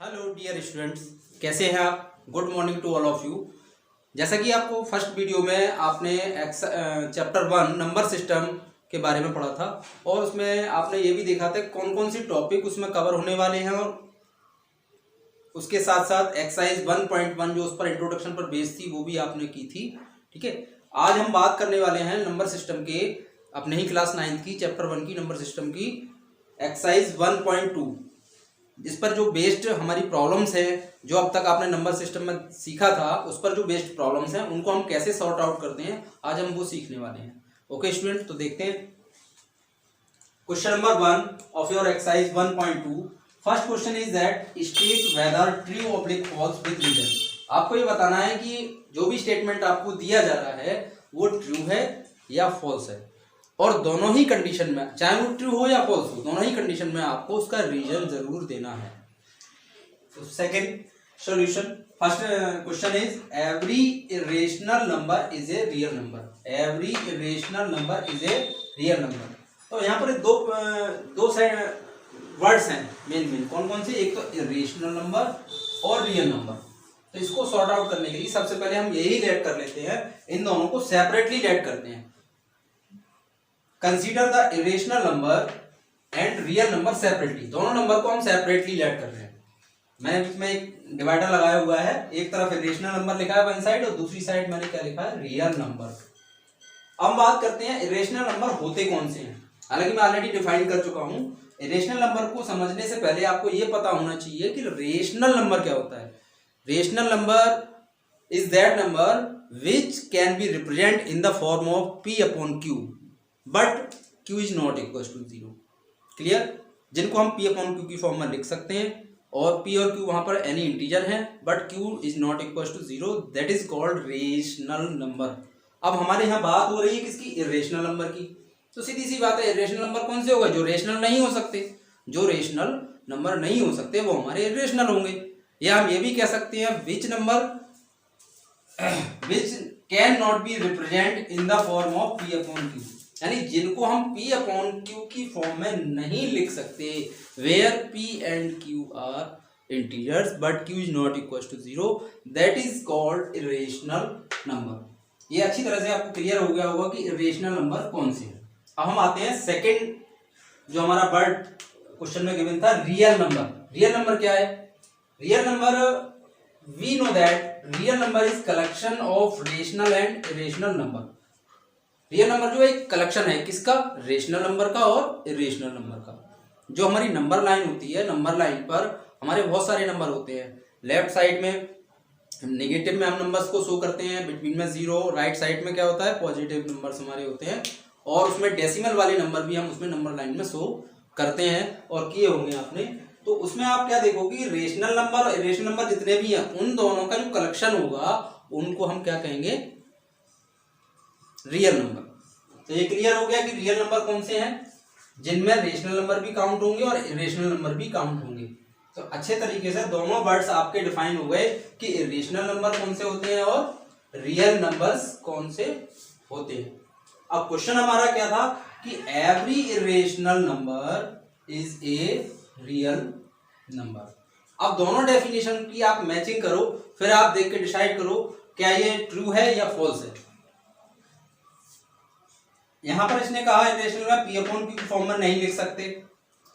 Hello dear students, कैसे हैं आप। Good morning to all of you. जैसा कि आपको फर्स्ट वीडियो में आपने चैप्टर 1 नंबर सिस्टम के बारे में पढ़ा था और उसमें आपने ये भी देखा था कौन कौन सी टॉपिक उसमें कवर होने वाले हैं और उसके साथ साथ एक्सरसाइज 1.1 जो उस पर इंट्रोडक्शन पर बेस्ड थी वो भी आपने की थी। ठीक है, आज हम बात करने वाले हैं नंबर सिस्टम के अपने ही क्लास 9th की चैप्टर 1 की नंबर सिस्टम की एक्सरसाइज 1.2। इस पर जो बेस्ड हमारी प्रॉब्लम्स है, जो अब तक आपने नंबर सिस्टम में सीखा था उस पर जो बेस्ड प्रॉब्लम्स हैं उनको हम कैसे सॉर्ट आउट करते हैं, आज हम वो सीखने वाले हैं। ओके स्टूडेंट, तो देखते हैं question number 1 of your exercise 1.2। First question is that state whether true oblique false with reason. आपको ये बताना है कि जो भी स्टेटमेंट आपको दिया जा रहा है वो ट्रू है या फॉल्स है, और दोनों ही कंडीशन में, चाहे वो ट्रू हो या फॉल्स हो, दोनों ही कंडीशन में आपको उसका रीजन जरूर देना है। तो second solution, first question is every irrational number is a real number. Every irrational number is a real number. तो यहाँ पर दो वर्ड्स हैं मेन कौन कौन से, एक तो इरेशनल नंबर और रियल नंबर। तो इसको सॉर्ट आउट करने के लिए सबसे पहले हम यही लेट कर लेते हैं, इन दोनों को सेपरेटली लेट करते हैं। Consider the irrational number and real number separately. दोनों नंबर को हम सेपरेटली लेट कर रहे हैं। मैंने बीच में एक डिवाइडर लगाया हुआ है, एक तरफ इरेशनल नंबर लिखा है वन साइड और दूसरी साइड मैंने क्या लिखा है, रियल नंबर। अब बात करते हैं इरेशनल नंबर होते कौन से हैं। हालांकि मैं ऑलरेडी डिफाइन कर चुका हूं। इरेशनल नंबर को समझने से पहले आपको यह पता होना चाहिए कि रेशनल नंबर क्या होता है। Rational number is that number which can be represent in the form of p upon q but q is not equal to 0। Clear, जिनको हम p अपॉन q की फॉर्म में लिख सकते हैं और p और q वहां पर एनी इंटीजर है but q is not equal to 0, that is called rational number. अब हमारे यहाँ बात हो रही है किसकी, इरेशनल नंबर की। तो सीधी सी बात है, इरेशनल नंबर कौन से होगा, जो रेशनल नहीं हो सकते। जो रेशनल नंबर नहीं हो सकते वो हमारे इरेशनल होंगे। या हम ये भी कह सकते हैं which number which can not be represent in the form of p upon q, यानी जिनको हम p अपॉन q की फॉर्म में नहीं लिख सकते, where p and q are integers but q is not equal to 0, that is called irrational number. ये अच्छी तरह से आपको क्लियर हो गया होगा कि इरेशनल नंबर कौन से हैं। अब हम आते हैं सेकंड, जो हमारा वर्ड क्वेश्चन में गिवन था, रियल नंबर। रियल नंबर क्या है, real number we know that real number is collection of rational and irrational number. Real number जो एक कलेक्शन है किसका, रेशनल नंबर का और इरेशनल नंबर का। जो हमारी नंबर लाइन होती है, नंबर लाइन पर हमारे बहुत सारे नंबर होते हैं। लेफ्ट साइड में नेगेटिव में हम नंबर्स को शो करते हैं, बिटवीन में 0, राइट साइड में क्या होता है, पॉजिटिव नंबर्स हमारे होते हैं, और उसमें डेसिमल वाले नंबर भी हम उसमें नंबर लाइन में शो करते हैं और किए होंगे आपने। तो उसमें आप क्या देखोगे, रेशनल नंबर और इरेशनल नंबर जितने भी हैं उन दोनों का जो कलेक्शन होगा उनको हम क्या कहेंगे, रियल नंबर। तो ये क्लियर हो गया कि रियल नंबर कौन से हैं, जिनमें रेशनल नंबर भी काउंट होंगे और इरेशनल नंबर भी काउंट होंगे। तो अच्छे तरीके से दोनों वर्ड्स आपके डिफाइन हो गए कि इरेशनल नंबर कौन से होते हैं और रियल नंबर्स कौन से होते हैं। अब क्वेश्चन हमारा क्या था कि every irrational number is a real number. अब दोनों डेफिनेशन की आप मैचिंग करो, फिर आप देख के डिसाइड करो क्या ये ट्रू है या फॉल्स है। यहां पर इसने कहा इरेशनल में p अपॉन q फॉर्म में नहीं लिख सकते,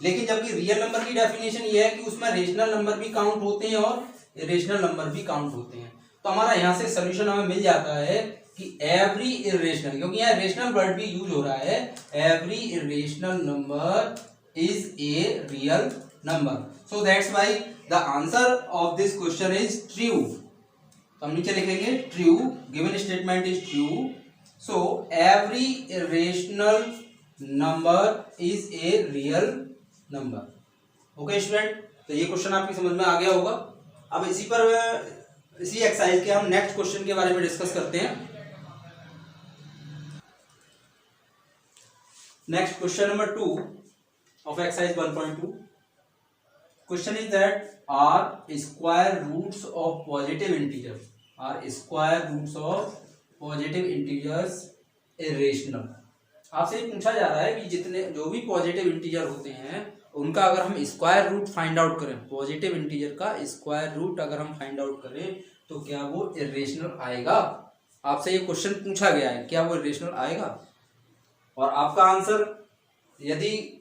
लेकिन जबकि रियल नंबर की डेफिनेशन ये है कि उसमें रेशनल नंबर भी काउंट होते हैं और इरेशनल नंबर भी काउंट होते हैं। तो हमारा यहाँ से सोल्यूशन हमें मिल जाता है कि एवरी इरेशनल, क्योंकि यहाँ रेशनल वर्ड भी यूज हो रहा है, every irrational number is a real number. So that's why the answer of this question is true. तो हम नीचे लिखेंगे true, given statement is true, so every irrational number is a real number। Okay student, तो ये question आपकी समझ में आ गया होगा। अब इसी एक्सरसाइज के हम नेक्स्ट क्वेश्चन के बारे में डिस्कस करते हैं। Next question number 2 of exercise 1.2। Question is that are square roots of positive integer, are square roots of positive integers irrational. आपसे पूछा जा रहा है कि जितने जो भी पॉजिटिव इंटीजर होते हैं उनका अगर हम स्क्वायर रूट फाइंड आउट करें, पॉजिटिव इंटीजर का स्क्वायर रूट अगर हम फाइंड आउट करें तो क्या वो इरेशनल आएगा? आपसे ये क्वेश्चन पूछा गया है, क्या वो इरेशनल आएगा? और आपका आंसर यदि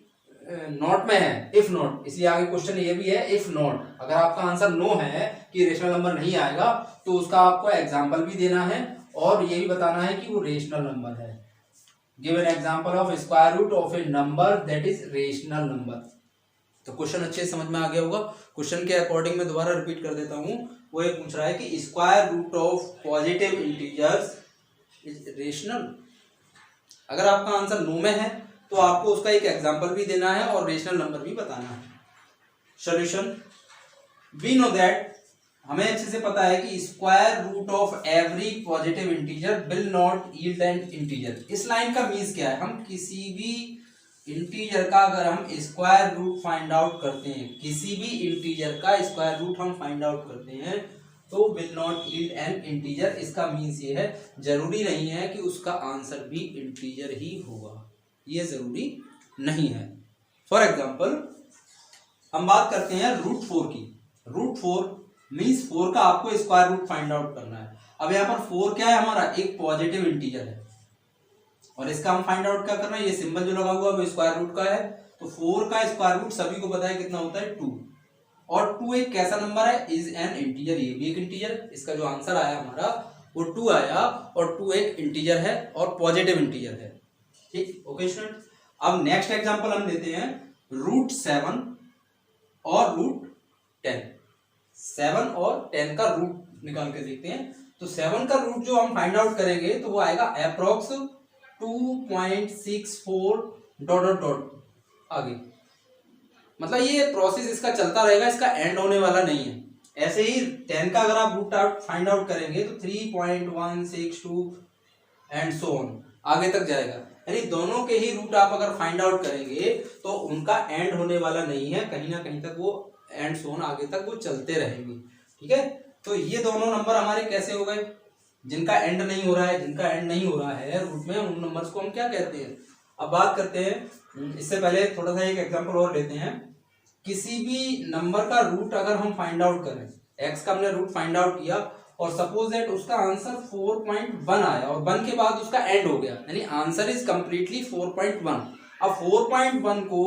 नॉट में है, इफ नॉट, इसलिए आगे क्वेश्चन ये भी है इफ नॉट, अगर आपका आंसर नो है कि रेशनल नंबर नहीं आएगा तो उसका आपको एग्जांपल भी देना है और ये भी बताना है कि वो रेशनल नंबर है। Give an example of square root of a number that is rational number. तो क्वेश्चन अच्छे समझ में आ गया होगा। क्वेश्चन के अकॉर्डिंग मैं दोबारा रिपीट कर देता हूँ। वो ये पूछ रहा है कि square root of positive integers is rational. अगर आपका आंसर नो में है तो आपको उसका एक एग्जांपल भी देना है और रेशनल नंबर भी बताना है। सॉल्यूशन, वी नो दैट, हमें अच्छे से पता है कि square root of every positive integer will not yield an integer. इस लाइन का मीन्स क्या है? हम किसी भी इंटीजर का अगर हम स्क्वायर रूट फाइंड आउट करते हैं, किसी भी इंटीजर का स्क्वायर रूट हम फाइंड आउट करते हैं तो will not yield an integer. इसका मीन्स ये है, जरूरी नहीं है कि उसका आंसर भी इंटीजर ही होगा, ये जरूरी नहीं है। फॉर एग्जाम्पल हम बात करते हैं रूट 4 की। रूट 4 मीन्स 4 का आपको स्क्वायर रूट फाइंड आउट करना है। अब यहाँ पर 4 क्या है? हमारा एक पॉजिटिव इंटीजर है और इसका हम फाइंड आउट क्या करना है? ये सिंबल जो लगा हुआ है वो स्क्वायर रूट का है। तो 4 का स्क्वायर रूट सभी को पता है कितना होता है? 2। और 2 एक कैसा नंबर है? इज एन इंटीजर, ये भी एक इंटीजर। इसका जो आंसर आया हमारा वो 2 आया और 2 एक इंटीजर है और पॉजिटिव इंटीजर है। ठीक, ओके स्टूडेंट। अब नेक्स्ट एग्जांपल हम लेते हैं रूट 7 और रूट 10। 7 और 10 का रूट निकाल के देखते हैं। तो 7 का रूट जो हम फाइंड आउट करेंगे तो वो आएगा अप्रोक्स 2.64 डॉट डॉट डॉट आगे। मतलब ये प्रोसेस इसका चलता रहेगा, इसका एंड होने वाला नहीं है। ऐसे ही 10 का अगर आप रूट फाइंड आउट करेंगे तो 3.162 एंड सो ऑन आगे तक जाएगा। यानी दोनों के ही रूट आप अगर फाइंड आउट करेंगे तो उनका एंड होने वाला नहीं है, कहीं ना कहीं तक वो एंड सो ऑन आगे तक वो चलते रहेंगे। ठीक है, तो ये दोनों नंबर हमारे कैसे हो गए? जिनका एंड नहीं हो रहा है, जिनका एंड नहीं हो रहा है रूट में, उन नंबर्स को हम क्या कहते हैं? अब बात करते हैं, इससे पहले थोड़ा सा एक एग्जांपल और लेते हैं। किसी भी नंबर का रूट अगर हम फाइंड आउट करें, एक्स का हमने रूट फाइंड आउट किया और सपोज दैट उसका आंसर 4.1 आया और 1 के बाद उसका एंड हो गया, यानी आंसर इज कंप्लीटली 4.1। अब 4.1 को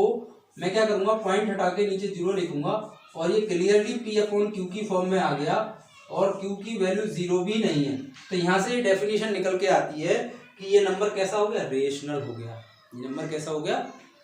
मैं क्या करूंगा? पॉइंट हटा के नीचे 0 लिखूंगा और ये क्लियरली पी अपॉन क्यू की फॉर्म में आ गया और क्यू की वैल्यू 0 भी नहीं है। तो यहाँ से डेफिनेशन निकल के आती है कि ये नंबर कैसा हो गया? रेशनल हो गया। ये नंबर कैसा हो गया?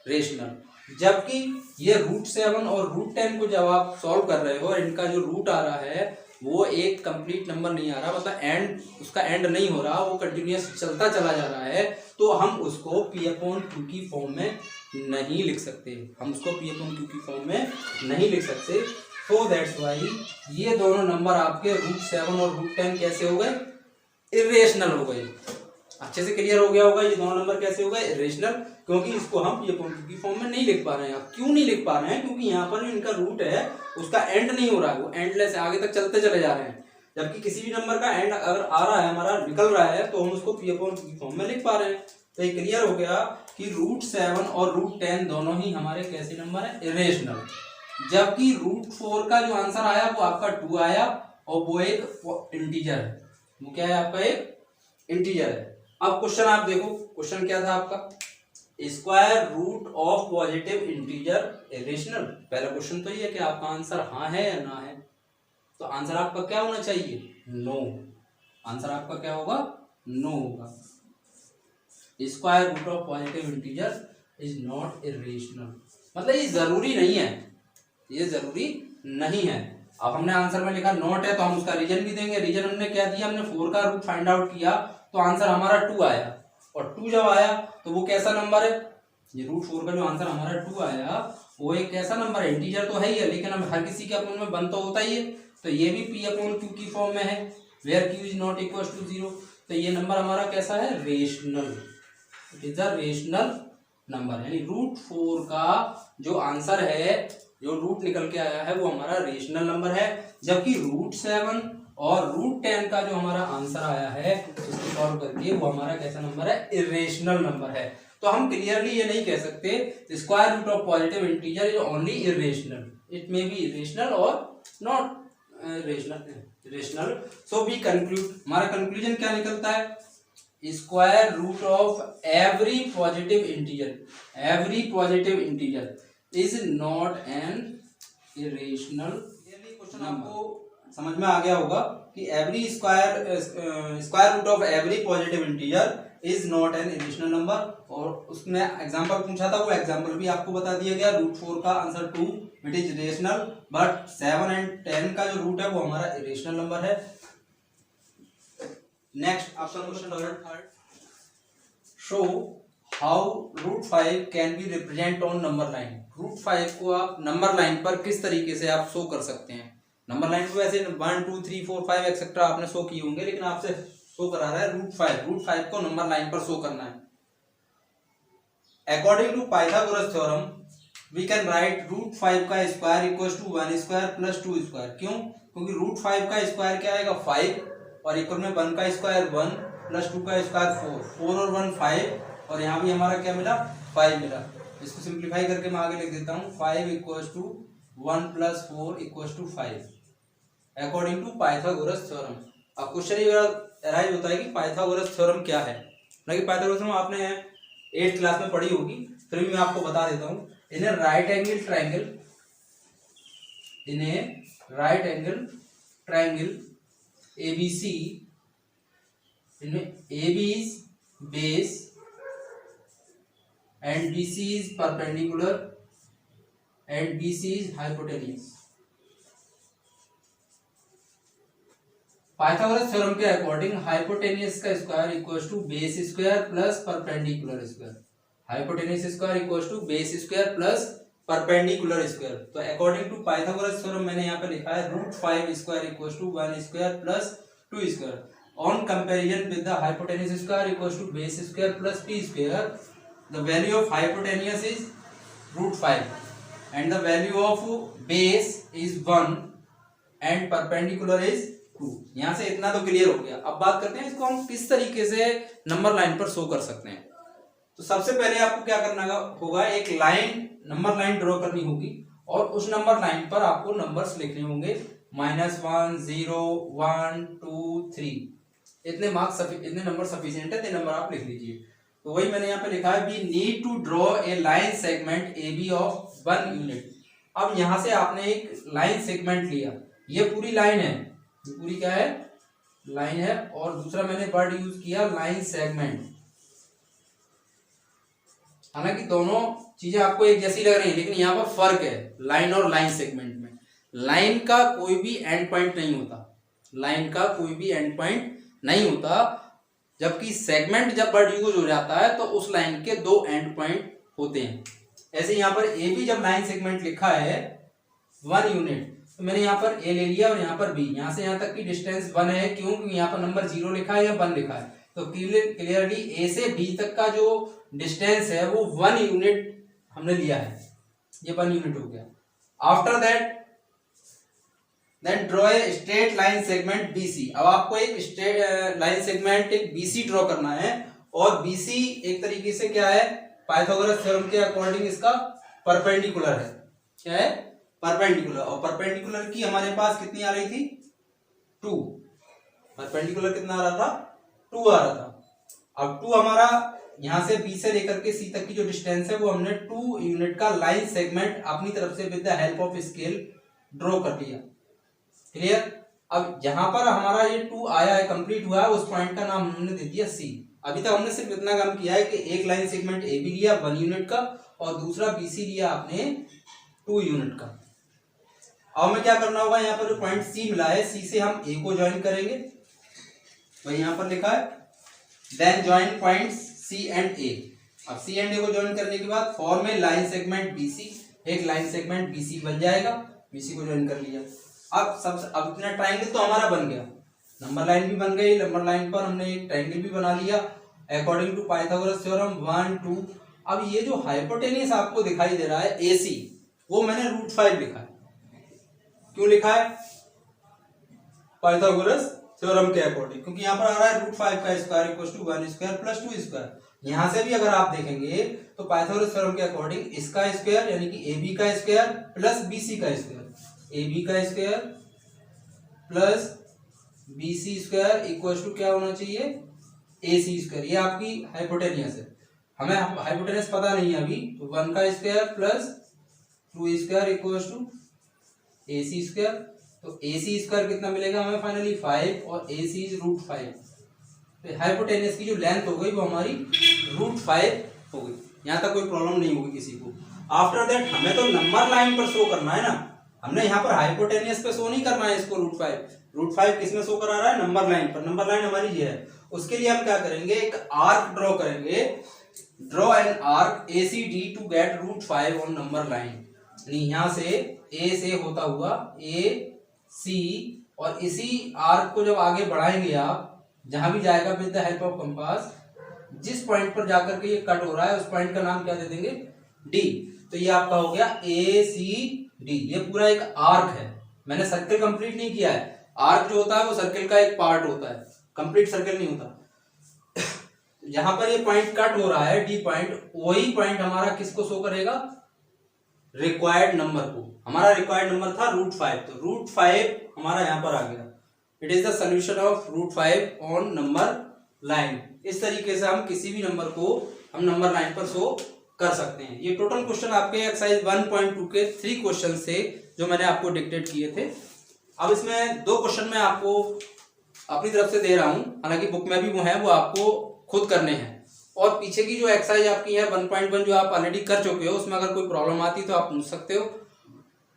रेशनल। जबकि ये रूट 7 और रूट 10 को जब आप सॉल्व कर रहे हो और इनका जो रूट आ रहा है वो एक कंप्लीट नंबर नहीं आ रहा, मतलब एंड, उसका एंड नहीं हो रहा, वो कंटिन्यूअस चलता चला जा रहा है, तो हम उसको पी अपॉन क्यू की फॉर्म में नहीं लिख सकते। हम उसको पी अपॉन क्यू की फॉर्म में नहीं लिख सकते। तो दैट्स वाई ये दोनों नंबर आपके रूट 7 और रूट 10 कैसे हो गए? इरेशनल हो गए। अच्छे से क्लियर हो गया होगा ये दोनों नंबर कैसे हो गए? इरेशनल, क्योंकि इसको हम पी अपॉन क्यू की फॉर्म में नहीं लिख पा रहे हैं। क्यों नहीं लिख पा रहे हैं? क्योंकि यहाँ पर जो इनका रूट है उसका एंड नहीं हो रहा है, वो एंडलेस है, आगे तक चलते चले जा रहे हैं। जबकि किसी भी नंबर का एंड अगर आ रहा है, हमारा निकल रहा है, तो हम उसको पी अपॉन क्यू की फॉर्म में लिख पा रहे हैं। तो ये क्लियर हो गया कि रूट 7 और रूट 10 दोनों ही हमारे कैसे नंबर है? इरेशनल। जबकि रूट 4 का जो आंसर आया वो आपका 2 आया और वो एक इंटीजर है। वो क्या है? आपका एक इंटीजर है। अब क्वेश्चन आप देखो, क्वेश्चन क्या था आपका? Square root of positive integer irrational. पहला क्वेश्चन तो ये है कि आपका आंसर हाँ है या ना है। तो आंसर आपका क्या होना चाहिए? नो। आंसर आपका क्या होगा? नो होगा। Square root of positive integer is not irrational. मतलब ये जरूरी नहीं है, ये जरूरी नहीं है। अब हमने आंसर में लिखा नॉट है तो हम उसका रीजन भी देंगे। रीजन हमने क्या दिया? हमने 4 का रूट फाइंड आउट किया तो आंसर हमारा 2 आया और 2 जब आया तो वो कैसा नंबर है? ये रूट 4 का जो आंसर हमारा 2 आया वो एक कैसा नंबर है? इंटीजर तो है ही है, लेकिन हम हर किसी के अपॉन में 1 तो होता ही है। तो ये भी पी अपॉन क्यू की फॉर्म में है, where q is not equal to 0। तो ये नंबर हमारा कैसा है? Rational. It is a rational number. यानी रूट 4 का जो आंसर है, जो रूट निकल के आया है, वो हमारा रेशनल नंबर है। जबकि रूट 7 और रूट 10 का जो हमारा आंसर आया है उसको सॉल्व करके वो हमारा कैसा नंबर है? इरेशनल नंबर है। तो हम क्लियरली ये नहीं कह सकते square root of positive integer is only irrational, it may be irrational और not rational. So we conclude, हमारा कंक्लूजन क्या निकलता है, square root of every positive integer is not an irrational. Question आपको समझ में आ गया होगा कि every square root of every positive integer is not an irrational number, और उसने एग्जांपल पूछा था, वो एग्जांपल भी आपको बता दिया गया। रूट 4 का answer 2 it is rational, but 7 and 10 का जो रूट है वो हमारा इरेशनल नंबर है। नेक्स्ट आपका question third, show how root 5 can be represent on number line. Root 5 को आप नंबर लाइन पर किस तरीके से आप शो कर सकते हैं। नंबर लाइन को वैसे 1 2 3 4 5 एक्सेट्रा आपने शो किए होंगे, लेकिन आपसे शो करा रहा है रूट 5 को नंबर लाइन पर शो करना है। According to Pythagoras theorem we can write root 5 का square equal to 1 square plus 2 square. क्यों? क्योंकि रूट 5 का स्क्वायर क्या आएगा 5, और इक्वल में 1 का स्क्वायर 1 प्लस 2 का स्क्वायर 4 और 1 5, और यहाँ भी हमारा क्या मिला 5 मिला। इसको सिंप्लीफाई करके मैं आगे लिख देता हूँ 5 equal to 1 plus 4 equal to 5 according to Pythagoras theorem. अब क्वेश्चन ये अराइज होता है कि पाइथागोरस थ्योरम क्या है। हालांकि पाइथागोरस थ्योरम आपने 8th क्लास में पढ़ी होगी, फिर भी मैं आपको बता देता हूँ। इन ए राइट एंगल ट्रायंगल ABC, इनमें AB is base and BC is perpendicular and BC is hypotenuse। Pythagoras theorem के अकॉर्डिंग हाइपोटेन्यूस का square equals to base square plus perpendicular square. Hypotenuse square equals to base square plus perpendicular square. तो according to Pythagoras theorem मैंने यहाँ पे लिखा है root 5 square equals to 1 square plus 2 square on comparison with the hypotenuse square equals to base square plus p square. The value of hypotenuse is root 5 and the value of base is 1 and perpendicular is 2। यहाँ से इतना तो clear हो गया। अब बात करते हैं इसको हम किस तरीके से नंबर लाइन पर शो कर सकते हैं। तो सबसे पहले आपको क्या करना होगा, एक लाइन नंबर लाइन ड्रॉ करनी होगी, और उस नंबर लाइन पर आपको नंबर्स लिखने होंगे -1 0 1 2 3। इतने नंबर सफिशिएंट है, इतने नंबर आप लिख लीजिए। तो वही मैंने यहाँ पे लिखा है we need to draw a line segment AB of 1 unit. अब यहाँ से आपने एक लाइन सेगमेंट लिया, ये पूरी लाइन है, ये पूरी क्या है लाइन है, और दूसरा मैंने वर्ड यूज किया लाइन सेगमेंट। हालांकि दोनों चीजें आपको एक जैसी लग रही है, लेकिन यहाँ पर फर्क है लाइन और लाइन सेगमेंट में। लाइन का कोई भी एंड पॉइंट नहीं होता, लाइन का कोई भी एंड पॉइंट नहीं होता, जबकि सेगमेंट जब वर्ड यूज हो जाता है तो उस लाइन के 2 एंड पॉइंट होते हैं। ऐसे यहाँ पर ए बी जब लाइन सेगमेंट लिखा है 1 यूनिट, तो मैंने यहाँ पर ए ले लिया और यहाँ पर बी, यहाँ से यहाँ तक की डिस्टेंस 1 है। क्यों? क्योंकि यहाँ पर नंबर 0 लिखा है या 1 लिखा है, तो क्लियरली ए से बी तक का जो डिस्टेंस है वो 1 यूनिट हमने लिया है, ये 1 यूनिट हो गया। After that then draw a straight line segment BC। अब आपको एक स्ट्रेट लाइन सेगमेंट एक BC ड्रॉ करना है, और BC एक तरीके से क्या है पाइथागोरस थ्योरम के अकॉर्डिंग इसका परपेंडिकुलर है। क्या है? परपेंडिकुलर। और परपेंडिकुलर की हमारे पास कितनी आ रही थी 2। परपेंडिकुलर कितना आ रहा था 2 आ रहा था। अब 2 हमारा यहाँ से B से लेकर के C तक की जो डिस्टेंस है वो हमने 2 यूनिट का लाइन सेगमेंट अपनी तरफ से with the help of scale draw कर लिया। क्लियर? अब जहां पर हमारा ये 2 आया है, कंप्लीट हुआ है, उस पॉइंट का नाम हमने दे दिया C। अभी तक हमने सिर्फ इतना काम किया है कि एक लाइन सेगमेंट AB लिया 1 यूनिट का, और दूसरा BC लिया आपने 2 यूनिट का। अब हमें क्या करना होगा, यहाँ पर जो पॉइंट C मिला है, C से हम A को ज्वाइन करेंगे, वही यहाँ पर लिखा है then join points C and A। अब C एंड A को ज्वाइन करने के बाद फॉर्म में लाइन सेगमेंट BC, एक लाइन सेगमेंट BC बन जाएगा। BC को ज्वाइन कर लिया। अब इतना ट्रायंगल तो हमारा बन गया, नंबर लाइन भी बन गई, नंबर लाइन पर हमने एक ट्रायंगल भी बना लिया अकॉर्डिंग टू पाइथागोरस थ्योरम 1 2। अब ये जो हाइपोटेन्यूस आपको दिखाई दे रहा है AC, वो मैंने रूट 5 लिखा है। क्यों लिखा है? पाइथागोरस थ्योरम के अकॉर्डिंग, क्योंकि यहाँ पर आ रहा है रूट 5 का square equal to 1 square plus 2 square. यहाँ से भी अगर आप देखेंगे तो पाइथागोरस थ्योरम के अकॉर्डिंग इसका स्क्वायर यानी कि ए बी का स्क्वायर प्लस बी सी का स्क्वायर, ए बी का square plus B C square equal to क्या होना चाहिए, ए सी स्क्वायर। ये आपकी हाइपोटेनियस है, हमें हाइपोटेनस पता नहीं है अभी, तो 1 का square plus 2 square equals to A C square. तो ए सी स्क्वायर कितना मिलेगा हमें फाइनली 5 और ए सी इज √5। तो हाइपोटेनस की जो लेंथ हो गई वो हमारी √5 हो गई। यहाँ तक कोई प्रॉब्लम नहीं होगी किसी को। आफ्टर दैट हमें तो नंबर लाइन पर शो करना है ना, हमने यहाँ पर हाइपोटेनियस पे शो नहीं करना है इसको √5 किस में शो करा रहा है, नंबर लाइन पर। नंबर लाइन हमारी ये है, उसके लिए हम क्या करेंगे, एक आर्क ड्रॉ करेंगे, draw an arc ACD to get √5 on number line. यहाँ से ए से होता हुआ AC, और इसी आर्क को जब आगे बढ़ाएंगे आप, जहां भी जाएगा with the help of compass, जिस पॉइंट पर जाकर के ये कट हो रहा है उस पॉइंट का नाम क्या दे देंगे, D। तो ये आपका हो गया ACD। ये पूरा एक आर्क है, मैंने सर्कल कंप्लीट नहीं किया है। आर्क जो होता है वो सर्कल का एक पार्ट होता है, कंप्लीट सर्कल नहीं होता। जहां पर ये पॉइंट कट हो रहा है D पॉइंट, वही पॉइंट हमारा किसको शो करेगा, रिक्वायर्ड नंबर को। हमारा रिक्वायर्ड नंबर था √5, तो √5 हमारा यहाँ पर आ गया। It is the solution of √5 on number line. इस तरीके से हम किसी भी नंबर को हम नंबर लाइन पर शो कर सकते हैं। ये टोटल क्वेश्चन आपके एक्सरसाइज 1.2 के 3 क्वेश्चन थे जो मैंने आपको डिक्टेट किए थे। अब इसमें 2 क्वेश्चन मैं आपको अपनी तरफ से दे रहा हूं, हालांकि बुक में भी वो है, वो आपको खुद करने हैं। और पीछे की जो एक्सरसाइज आपकी है 1.1 जो आप ऑलरेडी कर चुके हो, उसमें अगर कोई प्रॉब्लम आती तो आप पूछ सकते हो,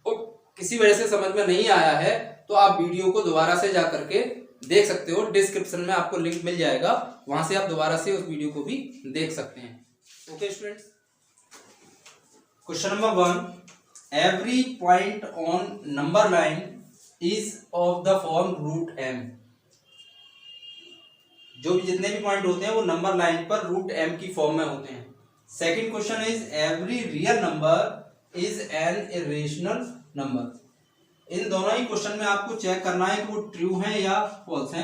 और किसी वजह से समझ में नहीं आया है तो आप वीडियो को दोबारा से जा करके देख सकते हो। डिस्क्रिप्शन में आपको लिंक मिल जाएगा, वहां से आप दोबारा से उस वीडियो को भी देख सकते हैं। Okay students, question number 1, every point on number line is of the form √m। जो भी जितने भी पॉइंट होते हैं वो नंबर लाइन पर √m की फॉर्म में होते हैं। Second question is every real number is an irrational number. इन दोनों ही क्वेश्चन में आपको चेक करना है कि वो ट्रू है या फॉल्स है,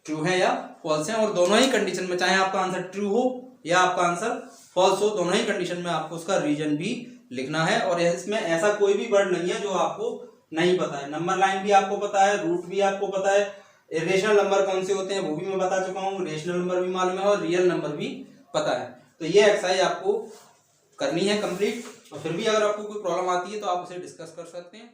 ट्रू है या फॉल्स है। और दोनों ही कंडीशन में, चाहे आपका आंसर ट्रू हो या आपका आंसर फॉल्स हो, दोनों ही कंडीशन में आपको उसका रीजन भी लिखना है। और इसमें ऐसा कोई भी वर्ड नहीं है जो आपको नहीं पता है। नंबर लाइन भी आपको पता है, रूट भी आपको पता है, रेशनल नंबर कौन से होते हैं वो भी मैं बता चुका हूँ, रेशनल नंबर भी मालूम है और रियल नंबर भी पता है। तो ये एक्सरसाइज आपको करनी है कंप्लीट। और फिर भी अगर आपको कोई प्रॉब्लम आती है तो आप उसे डिस्कस कर सकते हैं।